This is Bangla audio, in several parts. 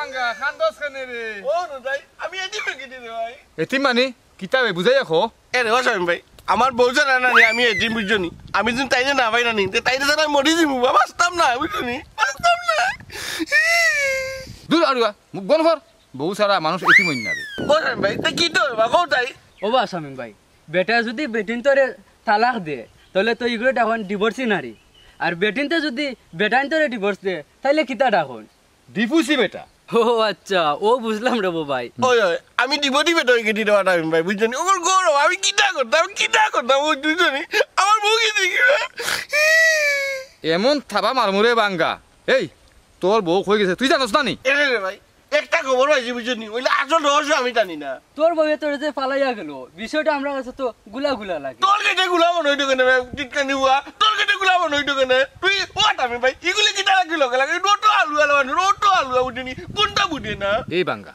বাঙ্গা খান্দস কেন রে ও ভাই আমি এদিকে গিয়ে রে ভাই এতিম মানে কিতাবে বুঝাই রাখো এ রে ওসামি ভাই আমার বউ জানা না আমি এদিন বুঝছনি আমি যখন তাইরে না ভাই না নি তাইরে জানা মরি যাবো বাঁচতাম না বুঝছনি বাঁচতাম না দূর আড়ুয়া মুখ বন কর বউ সারা মানুষ এতিম হইন না রে ওসামি ভাই তা কি তো বা কোথায় ও বা শামিম ভাই বেটা যদি বেটিন তোরে তালাক দে তাহলে তো এগুলো এখন ডিভোর্সই নারী আর বেটিনতে যদি বেটাইন তোরে ডিভোর্স দে তাহলে কিতা ডাকুন ডিপুসি বেটা ও আচ্ছা ও বুঝলাম রে ভাই ওই ওই আমি ডিবডি বেটা হয়ে গেছি দেওয়াটা আমি ভাই বুঝছনি ওর গৌরব আমি কিটা করতাম ওই বুঝছনি আমার বউ কি দেখি এমন থাবা মারমুরে বাঙ্গা এই তোর বউ হয়ে গেছে তুই জানোস না নি এ রে ভাই একটা খবর পাইছি বুঝছনি ওইলে আসল রহস্য আমি জানি না তোর বউয়ে তোর যে ফালাইয়া গেল বিষয়টা আমরা কাছে তো গুলা লাগে তোর কেটে গুলাবো নইতো কেন টিটকানি হুয়া তোর কেটে গুলাবো নইতো কেন তুই ওয়াট আমি ভাই এগুলি কিটা রাখি লোক লাগে রোটো আলু বুঝিনি কোনটা বুঝি না এই বাঙ্গা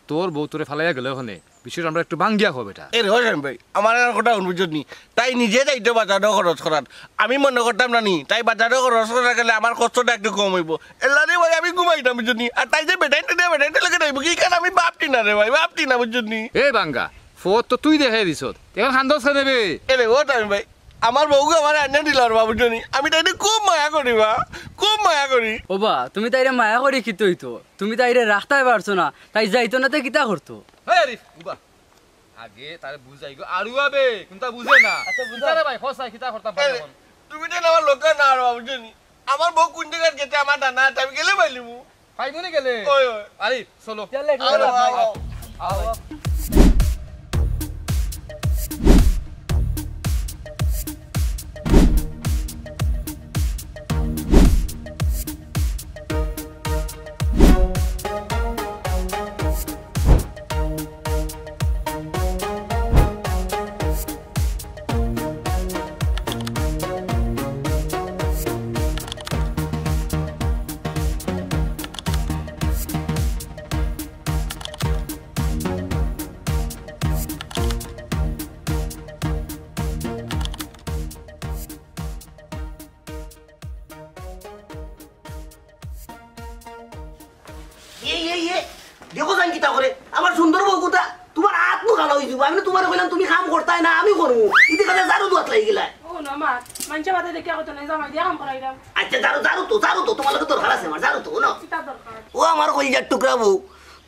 তোর বউ তোরে ফালাইয়া গেলে ওখানে বিষয়টা আমরা একটু বাঙ্গিয়া হবো বেটা এ রে হোসেন ভাই আমার আর কথা বুঝছনি তাই নিজে যাইতো বাজারও খরচ করাত আমি মনে করতাম না নি তাই বাজারও খরচ করা গেলে আমার কষ্টটা একটু কম হইব এলারে ভাই আমি ঘুমাইতাম বুঝছনি আর তাই যে বেটাইতে লেগে যাইব কি কারণ আমি ভাবতি না রে ভাই ভাবতি না বুঝছনি এই বাঙ্গা ফোর তো তুই দেখাই দিছ এখন খান্দস খেয়ে দেবে এ রে ও টাইম ভাই আমার বউকে আমার আন্না দিল আর বাবুজনি আমি তাইতে খুব মায়া করি ও বা তুমি তাইরে মায়া করি কি হইতো তুমি তাইরে রাখতে পারছো না তাই যাইতো না তো কিতা করতো এই আরিফ উবা আগে তারে বুঝাই গো আরুয়াবে কোনটা বুঝে না আচ্ছা বুঝা বুঝারে ভাই খসাই কিতা করতাম পারে এখন তুমি তো আমার লোক না আর বাবুজনি আমার বউ কোন জায়গায় গেছে আমার দানা আমি গেলে পাইলিমু পাইবনি গেলে ওই আরিফ চলো চলে আও দেখো জান কিতা করে আমার সুন্দর বউ কোথা তোমার হাত মুখ ভালো হয়ে যাব আমি তোমার কইলাম তুমি কাম করতাই না আমি করবো ইদি কাছে জারু দুয়াত লাগি গেলা ও না মা মানছে বাদে দেখে কত না জামাই দিয়া কাম করাইলাম আচ্ছা জারু তো তোমার লগে তোর খারাপ আছে আমার জারু তো না কিতা দরকার ও আমার কলিজার টুকরা বউ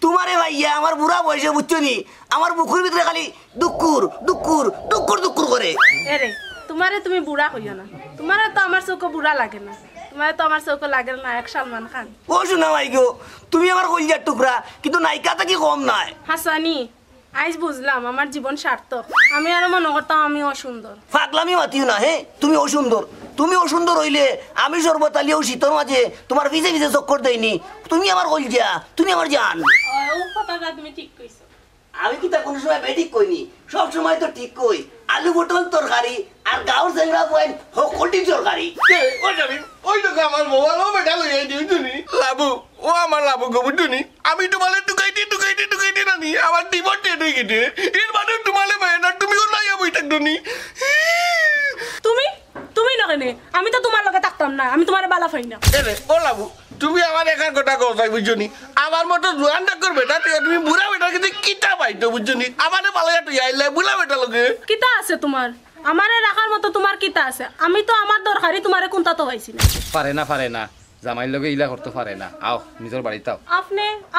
তোমারে ভাইয়া আমার বুড়া বয়সে বুঝছো নি আমার বুকুর ভিতরে খালি দুকুর করে এরে তোমারে তুমি বুড়া কইও না তোমারে তো আমার চোখ বুড়া লাগে না তোমারে তো আমার চোখ লাগে না এক সালমান খান ও শোনা ভাই গো তুমি আমার কলিজার টুকরা কিন্তু নায়িকাটা কি কম নাই হাসানি আজ বুঝলাম আমার জীবন সার্থক আমি আর মনে করতাম আমি অসুন্দর ফাগলামি মাতিও না হে তুমি অসুন্দর হইলে আমি সর্বতালিও শীতর মাঝে তোমার ভিজে চক্কর দেয়নি তুমি আমার কলিজা তুমি আমার জান ও কথাটা তুমি ঠিক কইছো আমি কি তা কোনো সময় বেঠিক কইনি সব সময় তো ঠিক কই আলু পটল তরকারি আর গাউর চেংড়া পয়েন্ট হকলটি তরকারি ওই তো আমার বউ আলো বেটা লইয়া দিও তুমি লাবু ও আমার লাবু গো বুঝুনি আমি তোমালে টুকাইতে না নি আমার ডিভোর্স ডেট হয়ে গেছে এর মানে তোমালে ভাই না তুমিও লাইয়া বই থাকদনি তুমি না কেনে আমি তো তোমার লগে থাকতাম না আমি তোমার বালা ফাই না এরে ও লাবু তুমি আমার একার কথা কথাই বুঝছনি আমার মতো জোয়ান ডাক্তার বেটা তুমি বুড়া বেটা কিন্তু কিতা পাইতো বুঝছনি আমারে পালাইয়া তুই আইলে বুড়া বেটা লগে কিতা আছে তোমার আমারে রাখার মতো তোমার কিতা আছে আমি তো আমার দরকারি তোমারে কোনটা তো হইছি না পারে না জামাইর লগে ইলা করতে পারে না আও নিজের বাড়িতে আও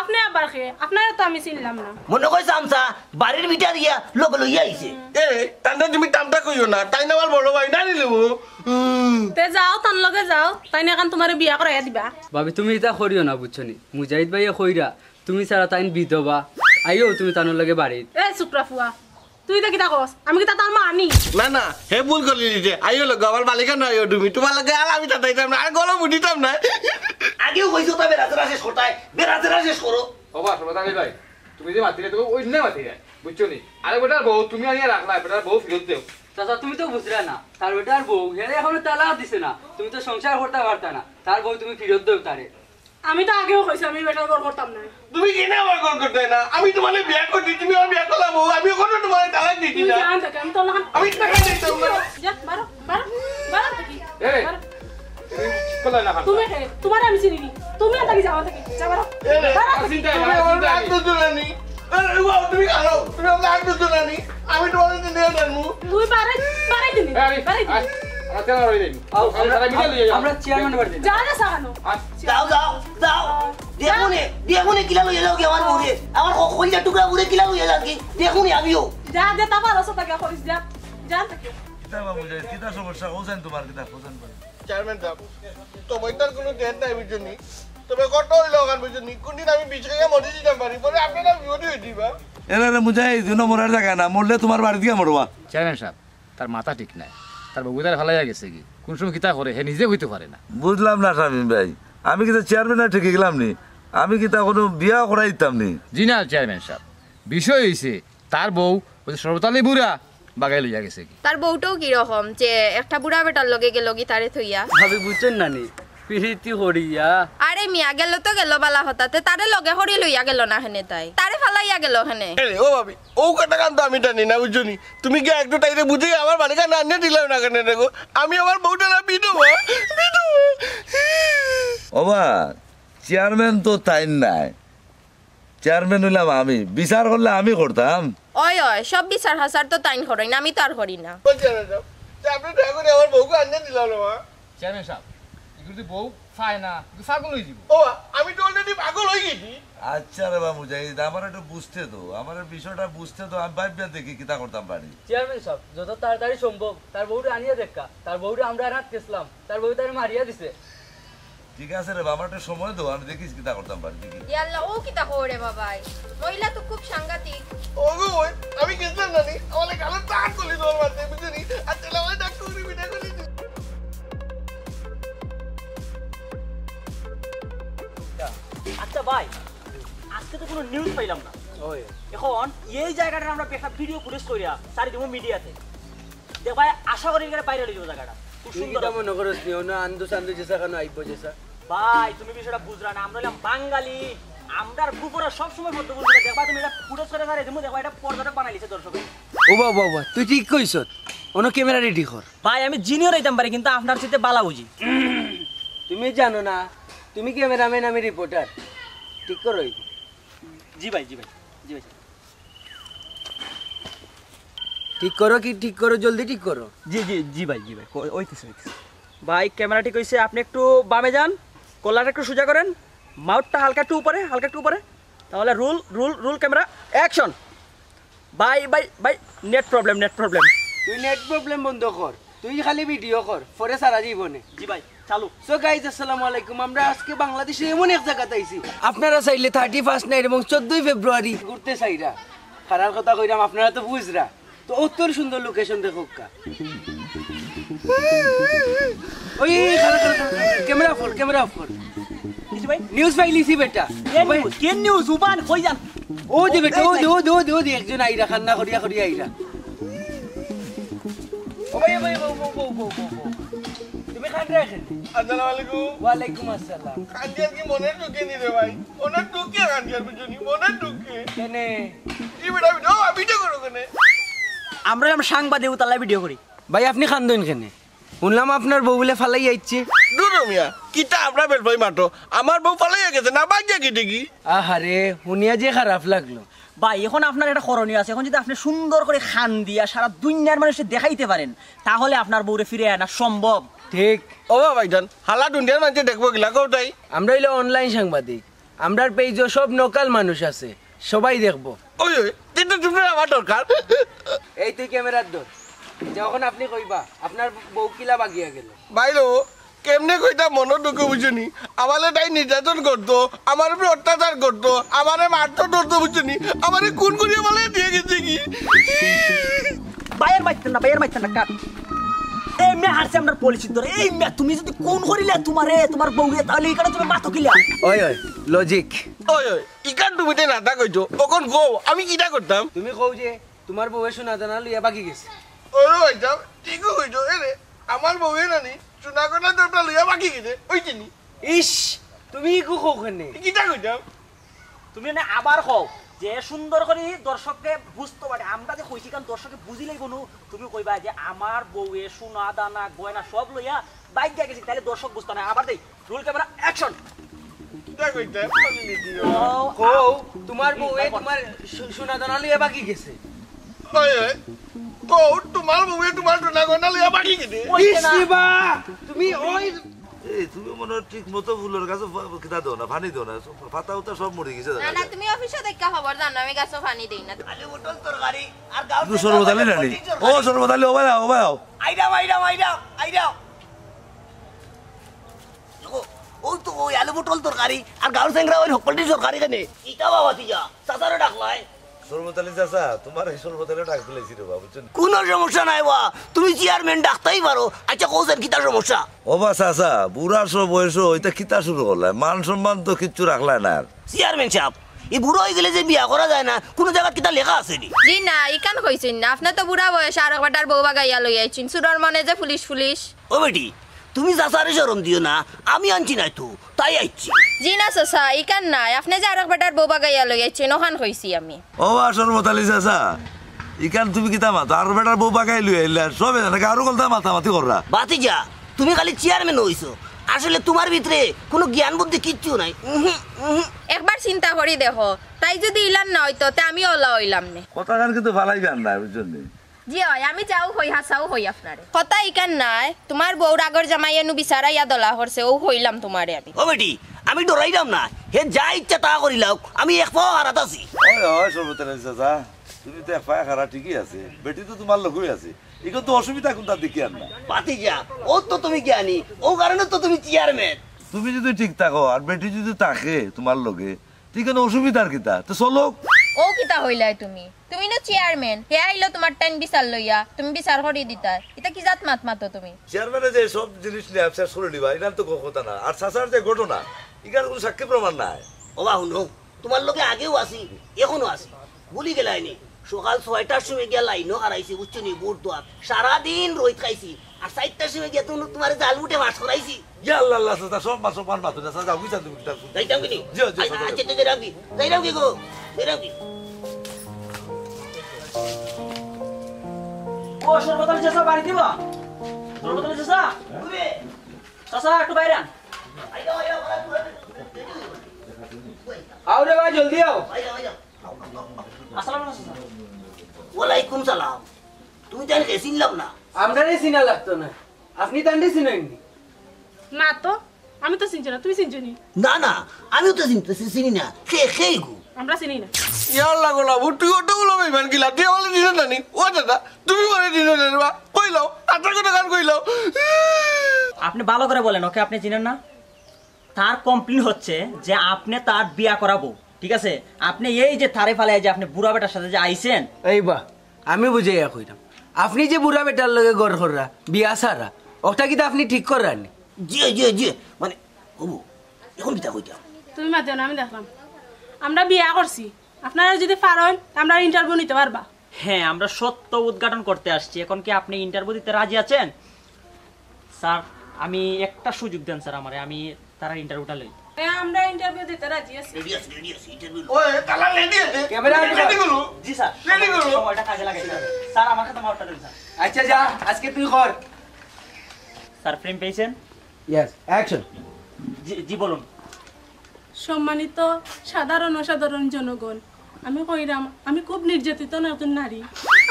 আপনি আবার খে আপনারা তো আমি চিনলাম না মনে কইছ আমসা বাড়ির ভিতর দিয়া লোক লইয়া আইছে এ তান্ডা তুমি টামটা কইও না তাই না আমার বড় ভাই না নিলেব তে যাও তান লগে যাও তাই না এখন তোমারে বিয়া করাইয়া দিবা ভাবি তুমি এটা করিও না বুঝছো নি মুজাহিদ ভাইয়া কইরা তুমি ছাড়া তাইন বিধবা আইও তুমি তানোর লাগে বাড়িত এ চুপরা ফুয়া তুই দেখি তা কস আমি কি তা তার মা আনি না হে ভুল করলি যে আইও লগ আমার মালিকা না আইও তুমি তোমার লাগে আর আমি তাইতাম না আর গলা বুঝিতাম না আগেও কইছো তবে রাজরা শেষ করতাই বেরাজরা শেষ করো বাবা সর্বদানি ভাই তুমি যে মাতিলে তুমি ওই না মাতিলে বুঝছো নি আরে বেটার বউ তুমি আনিয়া রাখলা বেটার বউ ফিরত দেও চাচা তুমি তো বুঝলে না তার বেটার বউ হেরে এখনো তালাক দিছে না তুমি তো সংসার করতে পারতা না তার বউ তুমি ফিরত দেও তারে আমি তো আগেও কইছি আমি বেটার ঘর করতাম না তুমি কেন আমার ঘর করতে না আমি তোমারে বিয়া করছি তুমি আমার বিয়া করলাম আমি ওখানে তোমারে তালাক দিছি না জান থাকে আমি তো না আমি টাকা দিতাম না যা বারো দেখি এ কলাই না খান তুমি তোমার আমি চিনি তুমি তাকে যাওয়া থেকে যাবা না চিন্তা তুমি আমার নাক দুজনানি আরে বাবা তুমি আরো তুমি আমার নাক দুজনানি আমি তোমার নিয়ে জানমু তুই বাড়াই দিবি বাড়াই দিবি আচ্ছা রই দেন আমরা মিলে লই যাও আমরা চেয়ারম্যান বাড়ি যা না সাহানো যাও যাও যাও দেখুনে কিলা লইয়া যাও কি আমার বউরে আমার কলজা টুকরা বুড়ে কিলা লইয়া যাও কি দেখুনে আমিও যা দে তারপর রসো টাকা করিস যা জান থেকে কিতা সমস্যা হোসেন তোমার কিতা হোসেন চেয়ারম্যান সাহেব তোমার তার কোনো ডেট নাই বুঝুনি তবে কত হইলো ওখান বুঝুনি কোনদিন আমি বিশ টাকা মরে দিতাম পারি পরে আপনারা বিপদে হয়ে দিবা এরা মুজাই দুনো মরার জায়গা না মরলে তোমার বাড়ি দিয়ে মরবা চেয়ারম্যান সাহেব তার মাথা ঠিক নাই তার বাবু তার ভালাইয়া গেছে কি কোন সময় কিতা করে হে নিজে হইতে পারে না বুঝলাম না শামিম ভাই আমি কিতা চেয়ারম্যান ঠিকই গেলাম নি আমি কিতা কোনো বিয়া করাই দিতাম নি জি না চেয়ারম্যান সাহেব বিষয় হইছে তার বউ ওই সর্বতালি বুড়া বাগাই লইয়া গেছে কি তার বউটাও কিরকম যে একটা বুড়া বেটার লগে গেল কি তারে থইয়া ভাবি বুঝছেন নানি পিরিতি হরিয়া আরে মিয়া গেল তো গেল বালা হতাতে তারে লগে হরি লইয়া গেল না হেনে তাই তারে ফালাইয়া গেল হেনে ও ভাবি ও কাটা কান তো আমি জানি না বুঝুনি তুমি কি একটু টাইরে বুঝে আমার বাড়ি কান আনিয়ে দিলাম না কেন দেখো আমি আমার বউটা না বিধবা ওবা চেয়ারম্যান তো তাই নাই চেয়ারম্যান হইলাম আমি বিচার করলে আমি করতাম ওই সব বিচার হাসার তো তাইন করেন না আমি তো আর করি না বলছি না আপনি দয়া করে আমার বউকে আনিয়ে দিলাম না মা চেয়ারম্যান সাহেব এগুলো যদি বউ পায় না পাগল হয়ে যাব ও আমি তো অলরেডি পাগল হয়ে গেছি আচ্ছা রে বা মুজাহিদ আমার একটু বুঝতে তো আমার বিষয়টা বুঝতে তো আমি ভাবনা দেখি কিতা করতাম পারি চেয়ারম্যান সাহেব যত তাড়াতাড়ি সম্ভব তার বউটা আনিয়ে দেখা তার বউটা আমরা রাত গেছিলাম তার বউ তার মারিয়া দিছে ঠিক আছে রে বাবা একটা সময় তো আমি দেখিস কিতা করতাম পারি দেখি ইয়াল্লা ও কিতা করে বাবাই মহিলা তো খুব সাংঘাতিক ওগো আমি গেছিলাম না নি আমার গালে টাক করলি তোর মাঝে বুঝলি আর তাহলে আমার ডাক করে বিনা করে আচ্ছা ভাই আজকে তো কোনো নিউজ পাইলাম না এখন এই জায়গাটা আমরা একটা ভিডিও ফুটেজ করিয়া সারি দেবো মিডিয়াতে দেখ ভাই আশা করি এখানে বাইরে লইব জায়গাটা খুব সুন্দর মনে করো না আন্দু সান্দু যেসা কেন আইব যেসা ভাই তুমি বিষয়টা বুঝলা না আমরা হলাম বাঙালি আমরার গ্রুপরা সব সময় মধ্যে বলছি দেখবা তুমি এটা ফুটেজ করে সারি দেবো দেখবা এটা পর্দাটা বানাই লিছে দর্শকে ও বাবা তুই ঠিক কইছ অন ক্যামেরা রেডি কর ভাই আমি জিনিয়র হইতাম পারি কিন্তু আপনার সাথে বালা বুঝি তুমি জানো না তুমি ক্যামেরাম্যান আমি রিপোর্টার ঠিক করো জি ভাই জি ভাই জি ভাই ঠিক করো কি ঠিক করো জলদি ঠিক করো জি জি জি ভাই ওইতেছে ভাই ক্যামেরা ঠিক হইছে আপনি একটু বামে যান কলারটা একটু সোজা করেন মাউথটা হালকা একটু উপরে তাহলে rule rule rule camera action ভাই ভাই ভাই নেট প্রবলেম তুই নেট প্রবলেম বন্ধ কর তুই খালি ভিডিও কর পরে সারা জীবনে জি ভাই চালু সো গাইজ আসসালামু আলাইকুম আমরা আজকে বাংলাদেশে এমন এক জায়গাতে আইছি আপনারা চাইলে 31 নাইট এবং 14 ফেব্রুয়ারি ঘুরতে চাইরা খারাপ কথা কইরাম আপনারা তো বুঝরা তো উত্তর সুন্দর লোকেশন দেখো কা ওই ক্যামেরা অফ কর কিছু ভাই নিউজ পাইলিছি বেটা কেন নিউজ উবান কই যান ও দে বেটা ও দে একজন আইরা খান্না করিয়া আইরা ও ভাই তুমি খান রাখেন আসসালামু আলাইকুম ওয়ালাইকুম আসসালাম কাঞ্জিয়ার কি মনে ঢুকে নি রে ভাই মনে ঢুকে কাঞ্জিয়ার বুঝুনি মনে ঢুকে কেনে কি বেটা ভিডিও করো কেনে আমরা সাংবাদিক তালা ভিডিও করি ভাই আপনি খান্দন কেনে শুনলাম আপনার বউ বলে ফালাই আইছে দূর মিয়া কিটা আমরা বের ভাই মাটো আমার বউ ফালাইয়া গেছে না বাজ্যা কি দেখি আহারে শুনিয়া যে খারাপ লাগলো ভাই এখন আপনার একটা করণীয় আছে এখন যদি আপনি সুন্দর করে খান দিয়া সারা দুনিয়ার মানুষকে দেখাইতে পারেন তাহলে আপনার বউরে ফিরে আনা সম্ভব ঠিক ও ভাইজান হালা দুনিয়ার মানুষ দেখবো গিলা কোথায় আমরা হইলো অনলাইন সাংবাদিক আমরার পেজও সব লোকাল মানুষ আছে সবাই দেখবো ওই কিন্তু তুমি আমার দরকার এই তুই ক্যামেরার দর যখন আপনি কইবা আপনার বউ কিলা বাগিয়া গেল বাইলো কেমনে কইতা মনে ঢুকে বুঝুনি আমারে তাই নির্যাতন করতো আমার উপরে অত্যাচার করতো আমারে মারতো ধরতো বুঝুনি আমারে খুন করিয়া বলে দিয়ে গেছে কি বাইয়ের মাইতেন না কাট এই মে হারছে আমরা পলিসির ধরে এই মে তুমি যদি কোন করিলে তোমার বউরে তাহলে এখানে তুমি মাতো কিলা ওই লজিক ওই ইকান তুমি না তা কইছো ওখন গো আমি কিটা করতাম তুমি কও যে তোমার বউয়ে শোনা জানা লইয়া বাকি গেছে ওই ভাইজান ঠিকই কইছো এরে আমার বউয়ে নানি চুনা কোনা তোটা লইয়া বাকি গেছে ওই চিনি ইস তুমি কো কোখানে কিটা কইতাম তুমি না আবার কও যে সুন্দর করে দর্শককে বুঝতে পারে আমরা যে কইছি কারণ দর্শকে বুঝিলেই কোনো তুমি কইবা যে আমার বউয়ে সোনা দানা গয়না সব লইয়া বাইক দিয়ে গেছি তাহলে দর্শক বুঝতো না আবার দেই রোল ক্যামেরা অ্যাকশন তোমার বউ তোমার সোনা দানা লিয়ে বাকি গেছে তোমার বউয়ে তোমার সোনা গয়না লইয়া বাকি গেছে তুমি ওই এই তুমি মনে ঠিক মতো ফুলের গাছ কিতা দাও না পানি দাও না পাতা উতা সব মরে গেছে না না তুমি অফিসে দেখা খবর জানো আমি গাছে পানি দেই না আলু পটল তরকারি আর গাও তুই সর্বদালি নানি ও সর্বদালি ও ভাই আইডাও ওই তো ওই আলু পটল তরকারি আর গাও সেংরা ওই হকলটি তরকারি কেনে ইটা বাবা তিজা চাচারে ডাকলাই সর্বদালি চাচা তোমার এই সর্বদালি ডাক দিলেছি রে বাবা বুঝছেন কোন সমস্যা নাই বা তুমি চেয়ারম্যান ডাকতেই পারো আচ্ছা কোসেন কিতা সমস্যা ও বা চাচা বুড়ার সব বয়স ওইটা কিতা শুরু করলাই মান সম্মান তো কিচ্ছু রাখলাই না আর চেয়ারম্যান সাহেব এই বুড়ো হয়ে গেলে যে বিয়া করা যায় না কোন জায়গা কিতা লেখা আছে নি জি না ইকান কইছেন না আপনি তো বুড়া বয়স আর একবার বউ বাগাইয়া লই আইছেন সুরর মনে যে পুলিশ পুলিশ ও বেটি তুমি চাচারে শরম দিও না আমি আনছি নাই তো তাই আইছি জি না সসা ইকান নাই আপনি যে আর একবার বউ বাগাইয়া লই আইছেন ওখান কইছি আমি ও বা সর্বদালি চাচা ইকান তুমি কিতা মাথা আর বেটার বউ বাগাই লই আইলা সবে নাকি আরো গলতা মাতামাতি কররা বাতিজা তুমি খালি চেয়ারম্যান হইছো আসলে তোমার ভিতরে কোনো জ্ঞান বুদ্ধি কিচ্ছু নাই একবার চিন্তা করি দেখো তাই যদি ইলান না হইতো তে আমি ওলা হইলাম নে কথা গান কিন্তু ভালাই গান না বুঝছেন জি হয় আমি যাও হই হাসাও হই আপনারে কথা ইকান নাই তোমার বউর আগর জামাই এনু বিচারাইয়া দলা করছে ও হইলাম তোমারে আমি ও বেটি আমি ডরাইলাম না হে যা ইচ্ছা তা করিলাও আমি এক পাও হারাত আছি ওই সর্বদালি চাচা তুমি তো এফআইআর খারা ঠিকই আছে বেটি তো তোমার লোকই আছে এখন তো অসুবিধা কোনটা দেখি আর না বাতিজা ও তো তুমি জ্ঞানী ও কারণে তো তুমি চেয়ারম্যান তুমি যদি ঠিক থাকো আর বেটি যদি থাকে তোমার লগে ঠিক আছে অসুবিধার কিতা তো চলো ও কিতা হইলাই তুমি তুমি না চেয়ারম্যান হে আইলো তোমার টাইম বিচার লইয়া তুমি বিচার করি দিতা এটা কি জাত মাত মাতো তুমি চেয়ারম্যানে যে সব জিনিস নিয়ে আপসার করে দিবা এটা তো কথা না আর চাচার যে ঘটনা এখানে কোনো সাক্ষী প্রমাণ নাই ও বা শুনো তোমার লোকে আগেও আসি এখনো আসি ভুলি গেলাইনি সকাল 6টার সময় গিয়া লাইনও হারাইছি বুঝছো নি বোট দোয়াত সারাদিন রোহিত খাইছি আর 4টার সময় গিয়া তুমি তোমার জাল উঠে মাছ করাইছি ইয়া আল্লাহ আল্লাহ চাচা সব মাছ পান মাতো না চাচা বুঝা তুমি কিতা যাইতাম কি নি জি জি আচ্ছা তো যাইরাম কি গো যাইরাম কি ও সর্বদালি চাচা বাড়ি দিবা সর্বদালি চাচা ঘুরে চাচা একটু বাইরে আন আইডা আও রে ভাই জলদি আও আসসালামু আলাইকুম চাচা ওয়ালাইকুম সালাম তুমি জানি কে চিনলাম না আমরারে চিনা লাগতো না আপনি তান্ডে চিনেননি না তো আমি তো চিনছি না তুমি চিনছো নি না না আমিও তো চিনি না খে গু আমরা চিনি না ইয়ার লাগো লাভ তুই ওটা বলো ইমান গিলা তুই বলে দিন জানি ও দাদা তুমি বলে দিন জানি বা কইলাও আটার কথা গান কইলাও আপনি ভালো করে বলেন ওকে আপনি চিনেন না তার কমপ্লেইন হচ্ছে যে আপনি তার বিয়া করাবো ঠিক আছে আপনি এই যে থারে ফালে যে আপনি বুড়া বেটার সাথে যে আইছেন এই বা আমি বুঝাইয়া কইলাম আপনি যে বুড়া বেটার লগে গড় কররা বিয়া সারা ওটা কি আপনি ঠিক করাননি জি মানে ও এখন কিটা কইতা তুমি মাতিও না আমি দেখলাম আমরা বিয়া করছি আপনারা যদি পারেন আমরা ইন্টারভিউ নিতে পারবা হ্যাঁ আমরা সত্য উদ্ঘাটন করতে আসছি এখন কি আপনি ইন্টারভিউ দিতে রাজি আছেন স্যার আমি একটা সুযোগ দেন স্যার আমারে আমি তার ইন্টারভিউটা লই হ্যাঁ আমরা ইন্টারভিউ দিতে রাজি আছি রেডি আছি ইন্টারভিউ ওই তালা রেডি আছে ক্যামেরা রেডি করো জি স্যার রেডি করো সময়টা কাজে লাগাই স্যার আমার সাথে মাউটটা দেন স্যার আচ্ছা যা আজকে তুই কর স্যার ফ্রেম পেয়েছেন ইয়েস অ্যাকশন জি বলুন সম্মানিত সাধারণ অসাধারণ জনগণ আমি কইরাম আমি খুব নির্যাতিত একজন নারী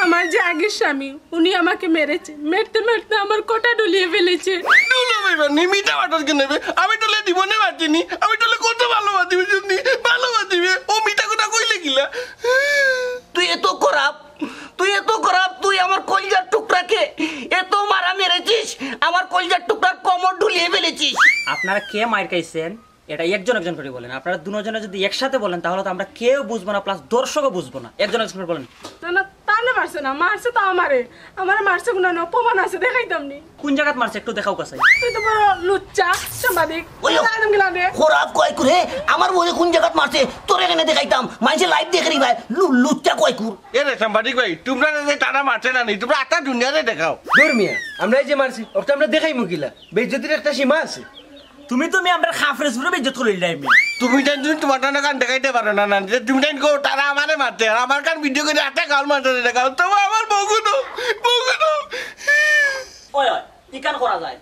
আমার যে আগের স্বামী উনি আমাকে মেরেছে মেরতে মেরতে আমার কোটা ডুলিয়ে ফেলেছে দুলো ভাইবা নিমিটা বাটার কে নেবে আমি তোলে দিব না বাটিনি আমি তোলে কত ভালোবাসিবে জন্য ভালোবাসিবে ও মিটা কথা কইলে কিলা তুই এত খারাপ তুই আমার কলজার টুকরাকে এত মারা মেরেছিস আমার কলজার টুকরার কোমর ঢুলিয়ে ফেলেছিস আপনারা কে মার খাইছেন এটা একজন করে বলেন আপনারা দুজনে যদি একসাথে বলেন তাহলে তো আমরা কেউ বুঝবো না প্লাস দর্শকও বুঝবো না একজন করে বলেন না না তা না মারছে না মারছে তো আমারে মারছে কোনো না প্রমাণ আছে দেখাইতাম নি কোন জায়গাত মারছে একটু দেখাও কাছে তুই তো বড় লুচ্চা সাংবাদিক একদম গিলানে খারাপ কয় করে আমার বলে কোন জায়গাত মারছে তোর এখানে দেখাইতাম মানুষে লাইভ দেখে ভাই লুচ্চা কয় কুর এ রে সাংবাদিক ভাই তোমরা যে তারা মারছে না নি তোমরা আটা দুনিয়াতে দেখাও দূর মিয়া আমরা এই যে মারছি ওটা আমরা দেখাই মুকিলা বেইজ্জতির একটা সীমা আছে তুমি আমার খাফরেস পুরো বেজ্জত করে দিলাই আমি তুমি জানি তোমার টানা গান দেখাইতে পারো না না তুমি জানি কো তারা আমারে মারতে আর আমার গান ভিডিও করে আটা গাল মারতে দেখাও তো আমার বগুনো ওই ইকান করা যায়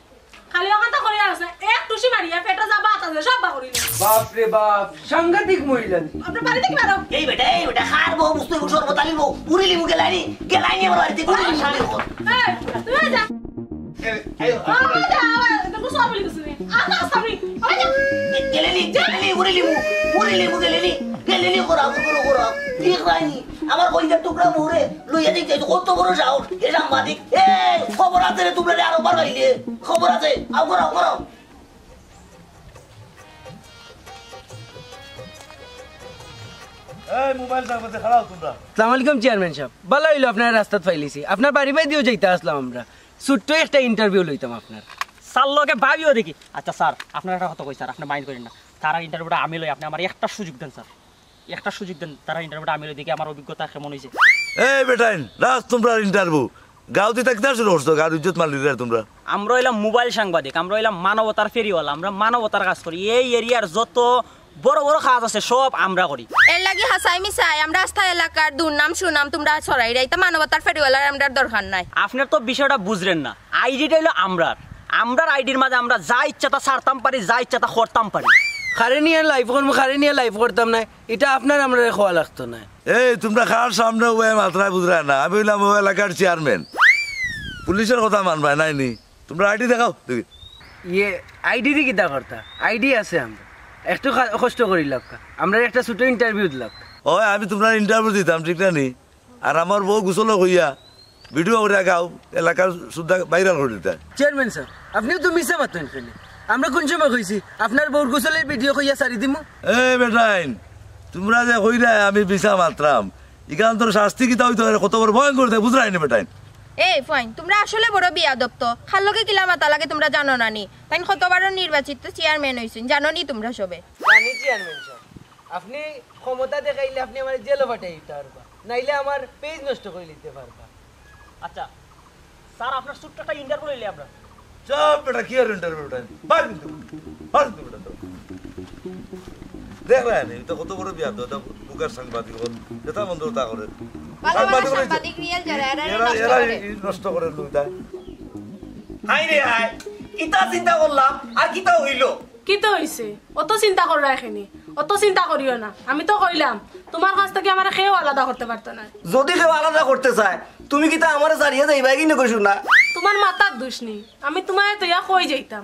খালি কথা করি আছে এক টুসি মারিয়া পেটে যাবা আছে সব বা করি বাপ রে বাপ সাংঘাতিক মহিলা আপনার বাড়িতে কি বারো এই বেটা খার বউ বুঝতে সর্বতালি বউ উড়িলি মুখে লাইনি গেলাইনি আমার বাড়িতে উড়িলি মুখে এই তুই যা আরে যা তো সব বলি কিছু নেই আচ্ছা সরি ওই যা গেলেনি উড়িলি মুখে গেলেনি করা ঠিক রাইনি আমার কইটা টুকরা মুরে লইয়া দিতে কত বড় সাহস এ সাংবাদিক এই খবর আছে রে তোমরা আরো বার গাইলে খবর আছে আও করো এই মোবাইল সামনে খারাপ তোমরা আসসালামু আলাইকুম চেয়ারম্যান সাহেব ভালো হইলো আপনার রাস্তাত ফাইলিছি আপনার বাড়ি বাই দিয়েও যাইতে আসলাম আমরা ছোট্ট একটা ইন্টারভিউ লইতাম আপনার স্যার লোকে ভাবিও দেখি আচ্ছা স্যার আপনার একটা কথা কই স্যার আপনি মাইন্ড করেন না তারা ইন্টারভিউটা আমি লই আপনি আমার একটা সুযোগ দেন স্যার একটা সুযোগ দেন তারা ইন্টারভিউটা আমি লই দেখি আমার অভিজ্ঞতা কেমন হয়েছে এই বেটাইন রাখ তোমরা ইন্টারভিউ গাঁওতে থাকতে শুরু করছো গাঁর ইজ্জত মারলি তোমরা আমরা হইলাম মোবাইল সাংবাদিক আমরা হইলাম মানবতার ফেরিওয়ালা আমরা মানবতার কাজ করি এই এরিয়ার যত বড় বড় কাজ আছে সব আমরা করি এর লাগি হাসাই মিসাই আমরা আস্থা এলাকার দুর্নাম সুনাম তোমরা ছড়াই রাইতা মানবতার ফেরিওয়ালার আমরা দরকার নাই আপনার তো বিষয়টা বুঝলেন না আইডিটা হইলো আমরার আইডির মাঝে আমরা যা ইচ্ছা তা ছাড়তাম পারি যা ইচ্ছা তা করতাম পারি খারে নিয়ে লাইভ করতাম না এটা আপনার আমরা খোয়া লাগতো না এই তোমরা খার সামনে ওয়ে মাত্রায় বুঝরা না আমি হইলাম ও এলাকার চেয়ারম্যান পুলিশের কথা মানবাই নাইনি তোমরা আইডি দেখাও দেখি ইয়ে আইডি দি কিতা করতা আইডি আছে আমরা একটু কষ্ট করি লক্কা আমরা একটা ছোট ইন্টারভিউ দিলাম ওই আমি তোমরা ইন্টারভিউ দিতাম ঠিক না নি আর আমার বউ গুছলো হইয়া ভিডিও করে গাও এলাকার সুদ্ধা ভাইরাল করে দিতা চেয়ারম্যান স্যার আপনিও তো মিশা মাতেন ফেলে আমরা কোন সময় কইছি আপনার বউর গোসলের ভিডিও কইয়া সারি দিমু এই বেটাইন তোমরা যে কইরা আমি বিছা মাত্রাম ইকান তোর শাস্তি কিতা হইতো কত বড় ভয়ঙ্কর দেয় বুঝরাই না বেটাইন এই ফাইন তোমরা আসলে বড় বিয়াদব তো খালকে কিলা মাতা লাগে তোমরা জানো না নি তাই কতবার নির্বাচিত চেয়ারম্যান হইছেন জানো নি তোমরা সবে জানি চেয়ারম্যান স্যার আপনি ক্ষমতা দেখাইলে আপনি আমার জেলে পাঠাই দিতে পারবা নাইলে আমার পেজ নষ্ট করে দিতে পারবা আচ্ছা স্যার আপনার ছোট্ট একটা ইন্টারভিউ লইলে আমরা সব বেটা কি আর ইন্টারভিউ বেটাইন বার কিন্তু বেটা তো দেখ রানি তো কত বড় বিয়া তো বুকার সাংবাদিক হল যেটা বন্ধ তা করে সাংবাদিক রিয়েল যারা এরা নষ্ট করে লুইতা হাই রে হাই কিতা চিন্তা করলাম আর কিতা হইলো কি তো হইছে অত চিন্তা কর রাখেনি অত চিন্তা করিও না আমি তো কইলাম তোমার কাছ থেকে আমার খেয়েও আলাদা করতে পারতো না যদি কেউ আলাদা করতে চায় তুমি কিতা আমার জারিয়ে যাইবা কিনে কইছো না তোমার মাথার দোষ নেই আমি তোমায় তো ইয়া কই যাইতাম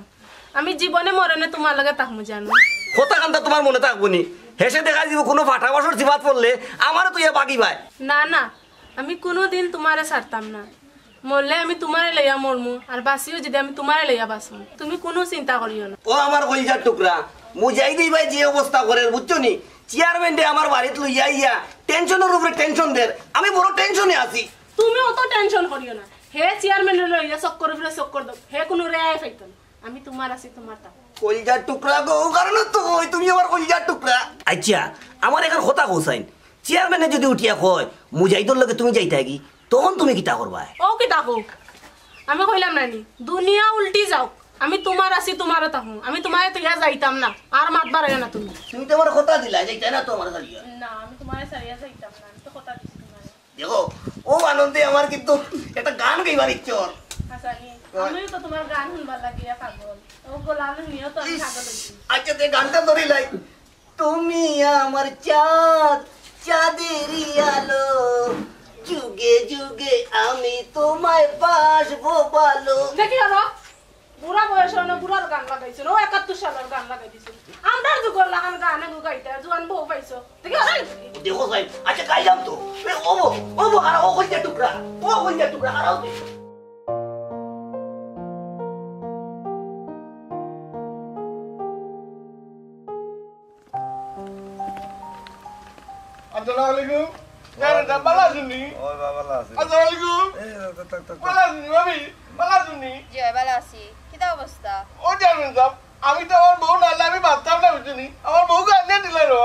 আমি জীবনে মরণে তোমার লগে তাকমু জানো কথা কান্তা তোমার মনে থাকবো নি হেসে দেখা দিব কোনো ফাটা বাসর জিবাত পড়লে আমারও তো ইয়া বাকি ভাই না না আমি কোনোদিন তোমারে ছাড়তাম না মরলে আমি তোমারে লইয়া মরমু আর বাঁচিও যদি আমি তোমারে লইয়া বাঁচমু তুমি কোনো চিন্তা করিও না ও আমার কলিজার টুকরা মুজাই দিই ভাই যে অবস্থা করে বুঝছো নি চেয়ারম্যান দে আমার বাড়িতে লইয়া ইয়া টেনশনের উপরে টেনশন দের আমি বড় টেনশনে আছি তুমি অত টেনশন করিও না হে চেয়ারম্যানের লইয়া চক্কর উপরে চক্কর দাও হে কোনো রেয়াই পাইতো না আমি তোমার আছি তোমার তা কলিজার টুকরা গো কারণ তো ওই তুমি আমার কলিজার টুকরা আচ্ছা আমার এখন কথা কোসাইন চেয়ারম্যানে যদি উঠিয়া কয় মুজাইদর লগে তুমি যাইতা কি তখন তুমি কিতা করবা ও কি তাকো আমি কইলাম নানি দুনিয়া উল্টি যাও আমি তোমার আছি তোমারও তাকো আমি তোমারে তো ইয়া যাইতাম না আর মাতবার আইও না তুমি তুমি তো আমার কথা দিলা যাইতা না তো আমার সারিয়া না আমি তোমারে সারিয়া যাইতাম না আমি তো কথা দিছি তোমারে দেখো ও আনন্দে আমার কিন্তু একটা গান গাইবার ইচ্ছা ওর হাসানি আমিও তো তোমার গান শুনবার লাগিয়া পাগল ও গোলাম নিও তো আমি পাগল হইছি আচ্ছা তে গানটা ধরে লাই তুমি আমার চাঁদ চাঁদেরই আলো যুগে যুগে আমি তোমায় বাসবো ভালো দেখি আর বুড়া বয়স না বুড়ার গান লাগাইছো ও 71 সালের গান লাগাই দিছো আমরা যুগর লাগান গানে গাইতে জোয়ান বউ পাইছো দেখি আর দেখো সাহেব আচ্ছা গাইলাম তো ও আর ও কইতে টুকরা হারাও দে আসসালামু আলাইকুম জানেন বালা শুনি ওই বাবা আছে আসসালামু আলাইকুম এই tak বালা শুনি আমি বালা শুনি জয় ভালো আছি কিটা অবস্থা ও জানেন সব আমি তো আমার বউ নালে আমি ভাবতাম না বুঝুনি আমার বউকে আনিয়ে দিলে রে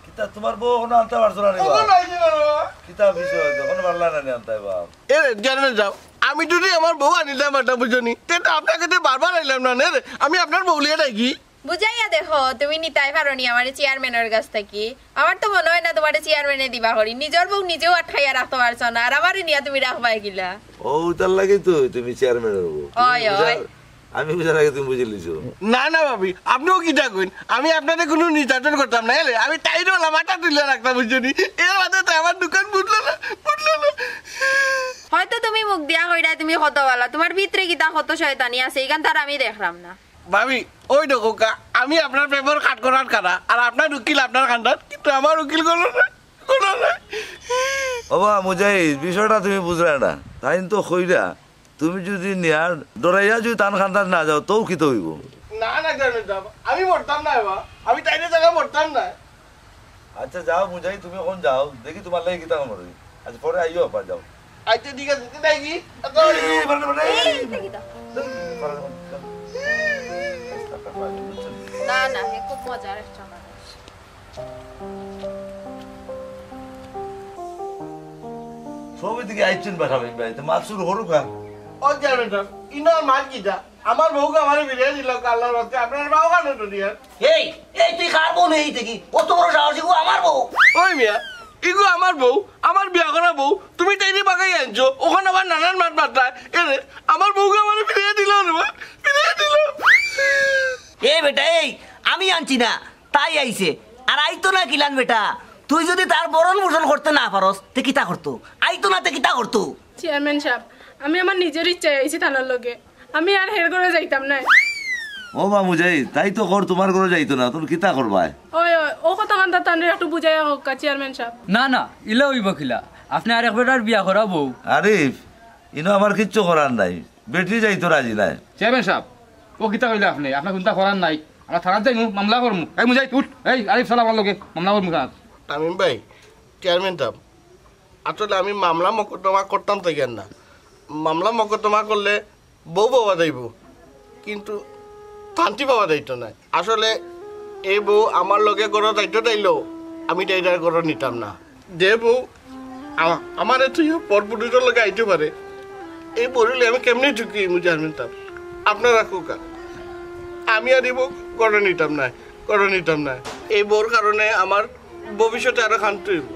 কিতা তোমার বউ কোন আনতে পারছো না রে ও বাবা নাই ছিল রে কিতা বিষয় যখন পারলা না আনতে বাবা এ জানেন যাও আমি যদি আমার বউ আনিলাম একটা বুঝুনি তেটা আপনাকে তো বারবার আইলাম না রে আমি আপনার বউলিয়া ডাকি বুঝাইয়া দেখো তুমি নিতাই পারোনি আমার চেয়ারম্যানের কাছ থেকে আমার তো মনে হয় না তোমার চেয়ারম্যানে দিবা করি নিজের বউ নিজেও আটকাইয়া রাখতে পারছো না আর আমার নিয়া তুমি রাখবাই গিলা ও তার লাগে তো তুমি চেয়ারম্যানের বউ ওই ওই আমি বুঝার আগে তুমি বুঝে লিছো। না না ভাবি, আপনিও কিটা কইন, আমি আপনাদের কোনো নির্যাতন করতাম না। এলে আমি টাইট হলাম, মাথা তুলে রাখতাম বুঝছি। এর মাঝে তো আমার দোকান বুঝলো না। হয়তো তুমি মুখ দিয়া কইরা তুমি কতওয়ালা, তোমার ভিতরে কিতা কত শয়তানি আছে এইখান তার আমি দেখলাম না। ভাবি ওই দেখো আমি আপনার পেপার কাট করার কারা, আর আপনার উকিল আপনার কান্ডার, কিন্তু আমার উকিল করলো না। বাবা মুজাহিদ, বিষয়টা তুমি বুঝলে না। তাই তো কইরা তুমি যদি নিয়ার ডরাইয়া যদি তান খান্দার না যাও তো কি তো হইব? না না আমি মরতাম না, আমি টাইটের জায়গায় মরতাম না। আচ্ছা যাও মুজাহিদ, তুমি এখন যাও, দেখি তোমার লাগে কিতা মরে। আজ পরে আইও আপা, যাও। আচ্ছা ঠিক আছে, দেখি না না খুব মজার একটা মানুষ। সবই দিকে আইছেন পাঠাবেন ভাই, তো মাছ শুরু করুক। ও চেয়ারম্যান সাহেব, ইনার মাছ কিটা আমার বউকে আমার বিরিয়ানি দিল আল্লাহর রাস্তে, আপনার বাবু কেন তো দিয়ে? এই এই তুই কার বউ নেই দেখি, অত বড় সাহস, গো আমার বউ। ওই মিয়া, ইগো আমার বউ, আমার বিয়া করা বউ, তুমি টাইনি বাগাই আনছো, ওখানে আবার নানান মাছ মাত্রায় এরে আমার বউকে আমার বিরিয়ানি দিল না, বিরিয়ানি দিল। এই বেটা, এই আমি আনছি না, তাই আইছে। আর আইতো না কিলান বেটা, তুই যদি তার বরণ পোষণ করতে না পারস তে কিতা করতো? আইতো না তে কিতা করতো? চেয়ারম্যান সাহেব, আমি আমার নিজের ইচ্ছায় আইছি থানার লগে, আমি আর হের করে যাইতাম না। ও মা মুজাহিদ, তাই তো কর, তোমার ঘরে যাইতো না, তুমি কিতা করবা? ওই ও কথা কান্তা তানরে একটু বুঝাই হোক চেয়ারম্যান সাহেব। না না, ইলা হইব কিলা, আপনি আর একবার বিয়া করা বউ। আরিফ, ইনো আমার কিচ্ছু করার নাই, বেটি যাইতো রাজি নাই। চেয়ারম্যান সাহেব, ও কিতা কইলে আপনি, আপনার কোনটা করার নাই, আমরা থানাত যাইমু, মামলা করমু। এই মুজাহিদ উঠ, এই আরিফ সালাম আমার লগে মামলা করমু থানাত। তামিম ভাই, চেয়ারম্যান সাহেব, আসলে আমি মামলা মকদ্দমা করতাম তো কেন না। মামলা মকদ্দমা করলে বউ পাওয়া যাইব, কিন্তু শান্তি পাওয়া যাইতো না। আসলে এই বউ আমার লগে গড় দায়িত্ব চাইলেও আমি তাইটার গড় নিতাম না। যে বউ আমার তুই পরপুরুষের লগে আইতে পারে, এই পড়লে আমি কেমনি ঢুকি চেয়ারম্যান সাহেব? আপনারা কোকা, আমি আর এই বউ গড় নিতাম না, গড় নিতাম না। এই বউর কারণে আমার ভবিষ্যতে আরো শান্তি হইব,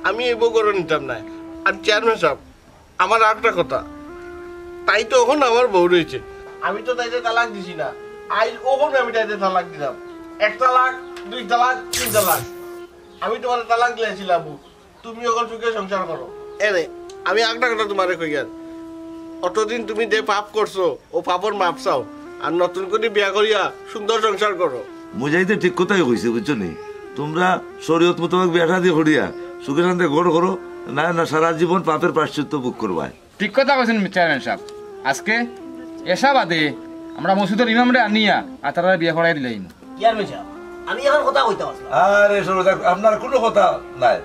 আমি এই বউ গড় নিতাম না। আর চেয়ারম্যান সাহেব, আমার আর একটা কথা, তাই তো এখন আমার বউ রয়েছে, আমি তো তাইতে তালাক দিছি না। আই ওখানে আমি তাইতে তালাক দিলাম, 1 তালাক, 2 তালাক, 3 তালাক। আমি তোমার তালাক দিয়েছিলাম, তুমি ওখান সুখে সংসার করো। এরে আমি একটা কথা তোমারে কই গেল, অতদিন তুমি যে পাপ করছো ও পাপর মাপ চাও, আর নতুন করে বিয়া করিয়া সুন্দর সংসার করো। মুজাহিদে ঠিক কথাই কইছে, বুঝছো নি? তোমরা শরীয়ত মোতাবেক বিয়া শাদী করিয়া সুখে শান্তি গড় করো, না না সারা জীবন পাপের প্রায়শ্চিত্ত ভোগ করবা। ঠিক কথা কইছেন চেয়ারম্যান সাহেব। আজকে এসা বাদে আমরা মসজিদের ইমামরে আনিয়া আর তারা বিয়া করাই দিলাম। চেয়ারম্যান সাহেব, আমি এখন কথা কইতে আসলাম। আরে সরদার, আপনার কোনো কথা নাই।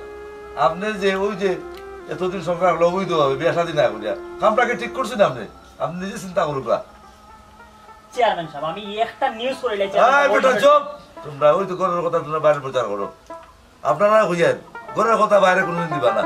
আপনি যে ওই যে এতদিন সংসার হলো অবৈধভাবে বিয়া শাদী না করিয়া কামটাকে ঠিক করছেন আপনি, আপনি নিজে চিন্তা করুক। চেয়ারম্যান সাহেব, আমি একটা নিউজ করিলাই। বেটা চুপ, তোমরা ওই তো ঘরের কথা তোমরা বাইরে প্রচার করো। আপনারা বুঝেন ঘরের কথা বাইরে কোনোদিন দিবা না।